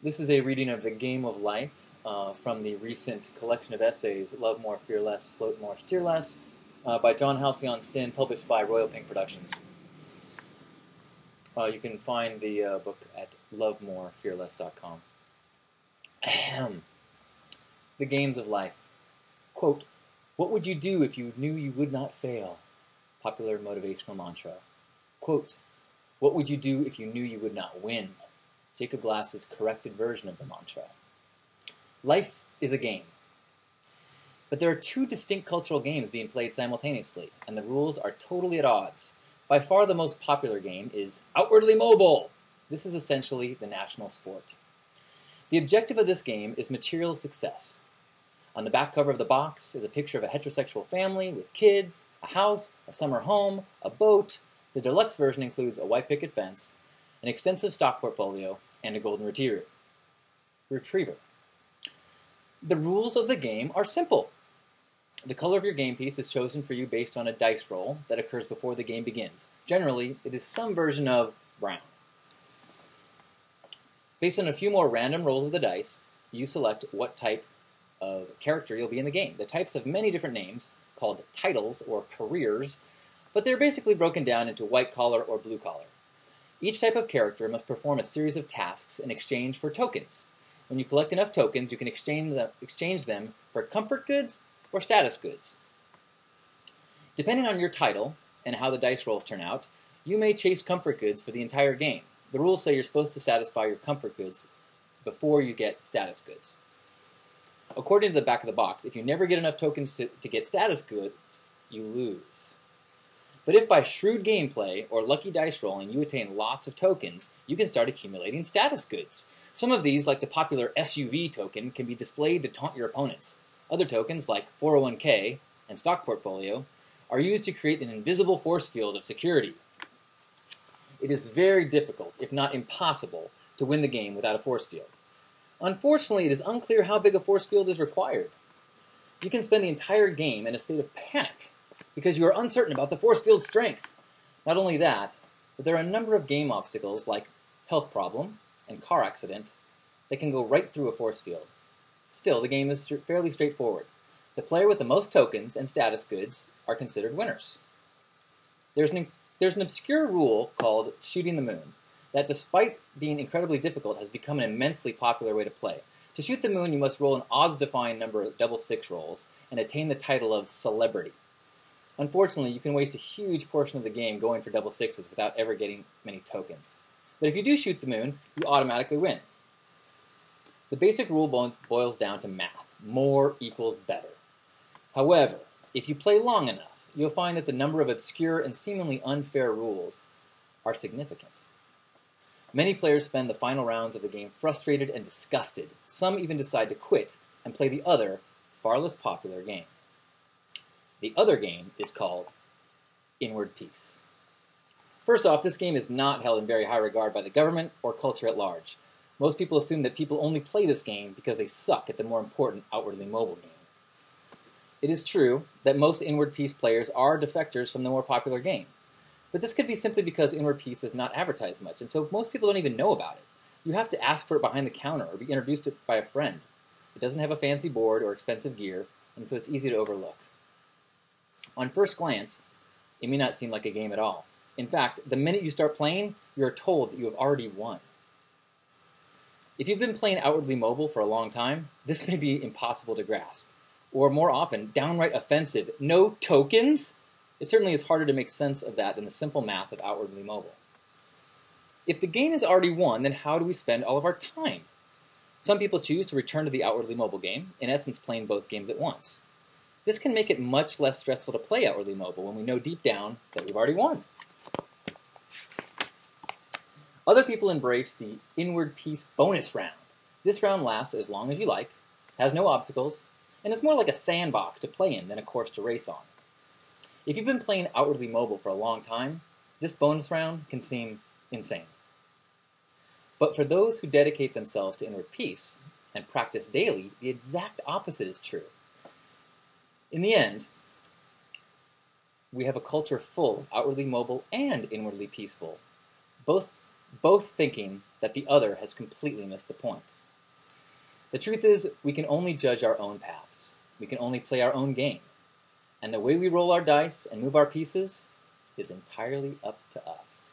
This is a reading of The Game of Life from the recent collection of essays, Love More, Fear Less, Float More, Steer Less, by John Halcyon Stinn, published by Royal Pink Productions. You can find the book at lovemorefearless.com. Ahem. The Games of Life. Quote, "What would you do if you knew you would not fail?" Popular motivational mantra. Quote, "What would you do if you knew you would not win?" Jacob Glass's corrected version of the mantra. Life is a game. But there are two distinct cultural games being played simultaneously, and the rules are totally at odds. By far the most popular game is Outwardly Mobile. This is essentially the national sport. The objective of this game is material success. On the back cover of the box is a picture of a heterosexual family with kids, a house, a summer home, a boat. The deluxe version includes a white picket fence, an extensive stock portfolio, and a golden retriever. The rules of the game are simple. The color of your game piece is chosen for you based on a dice roll that occurs before the game begins. Generally, it is some version of brown. Based on a few more random rolls of the dice, you select what type of character you'll be in the game. The types have many different names, called titles or careers, but they're basically broken down into white collar or blue collar. Each type of character must perform a series of tasks in exchange for tokens. When you collect enough tokens, you can exchange them for comfort goods or status goods. Depending on your title and how the dice rolls turn out, you may chase comfort goods for the entire game. The rules say you're supposed to satisfy your comfort goods before you get status goods. According to the back of the box, if you never get enough tokens to get status goods, you lose. But if by shrewd gameplay or lucky dice rolling you attain lots of tokens, you can start accumulating status goods. Some of these, like the popular SUV token, can be displayed to taunt your opponents. Other tokens, like 401k and stock portfolio, are used to create an invisible force field of security. It is very difficult, if not impossible, to win the game without a force field. Unfortunately, it is unclear how big a force field is required. You can spend the entire game in a state of panic because you are uncertain about the force field's strength. Not only that, but there are a number of game obstacles like health problem and car accident that can go right through a force field. Still, the game is fairly straightforward. The player with the most tokens and status goods are considered winners. There's an obscure rule called shooting the moon that, despite being incredibly difficult, has become an immensely popular way to play. To shoot the moon, you must roll an odds-defying number of double six rolls and attain the title of celebrity. Unfortunately, you can waste a huge portion of the game going for double sixes without ever getting many tokens. But if you do shoot the moon, you automatically win. The basic rule boils down to math. More equals better. However, if you play long enough, you'll find that the number of obscure and seemingly unfair rules are significant. Many players spend the final rounds of the game frustrated and disgusted. Some even decide to quit and play the other, far less popular game. The other game is called Inward Peace. First off, this game is not held in very high regard by the government or culture at large. Most people assume that people only play this game because they suck at the more important Outwardly Mobile game. It is true that most Inward Peace players are defectors from the more popular game. But this could be simply because Inward Peace is not advertised much, and so most people don't even know about it. You have to ask for it behind the counter or be introduced to it by a friend. It doesn't have a fancy board or expensive gear, and so it's easy to overlook. On first glance, it may not seem like a game at all. In fact, the minute you start playing, you are told that you have already won. If you've been playing Outwardly Mobile for a long time, this may be impossible to grasp, or more often, downright offensive. No tokens? It certainly is harder to make sense of that than the simple math of Outwardly Mobile. If the game is already won, then how do we spend all of our time? Some people choose to return to the Outwardly Mobile game, in essence playing both games at once. This can make it much less stressful to play Outwardly Mobile when we know deep down that we've already won. Other people embrace the Inward Peace bonus round. This round lasts as long as you like, has no obstacles, and is more like a sandbox to play in than a course to race on. If you've been playing Outwardly Mobile for a long time, this bonus round can seem insane. But for those who dedicate themselves to Inward Peace and practice daily, the exact opposite is true. In the end, we have a culture full of outwardly mobile and inwardly peaceful. Both both thinking that the other has completely missed the point. The truth is, we can only judge our own paths. We can only play our own game. And the way we roll our dice and move our pieces is entirely up to us.